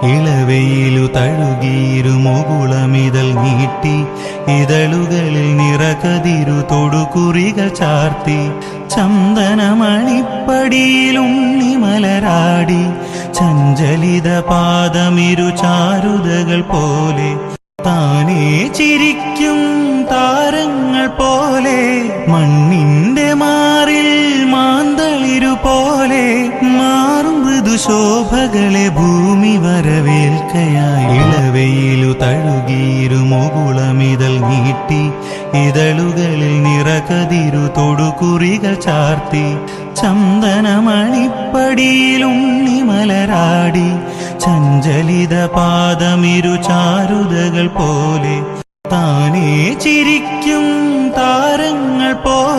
ഇളവെയിലു തഴുകിയിരു മുകുളമിതൾ നീട്ടി ഇതളുകളിൽ നിറകതിരു തൊടുകുറികൾ ചാർത്തി ചന്ദനമണിപ്പടിയിലുണ്ണിമലരാടി ചഞ്ചലിത പാദമിരു ചാരുതകൾ പോലെ താനേ ചിരിക്കും താരങ്ങൾ പോലെ മണ്ണിന്റെ മാറിൽ മാന്തളിരു പോലെ മാറും മൃദുശോഭകളെ ഭൂമി വരവേൽക്കയായി ഇളവെയിലു തഴുകിയിരു മുകുളമിതൾ നീട്ടി ഇതളുകളിൽ നിറകതിരു തൊടുകുറികൾ ചാർത്തി ചന്ദനമണിപ്പടിയിലുണ്ണിമലരാടി ചഞ്ചലിത പാദമിരു ചാരുതകൾ പോലെ താനേ ചിരിക്കും താരങ്ങൾ പോലെ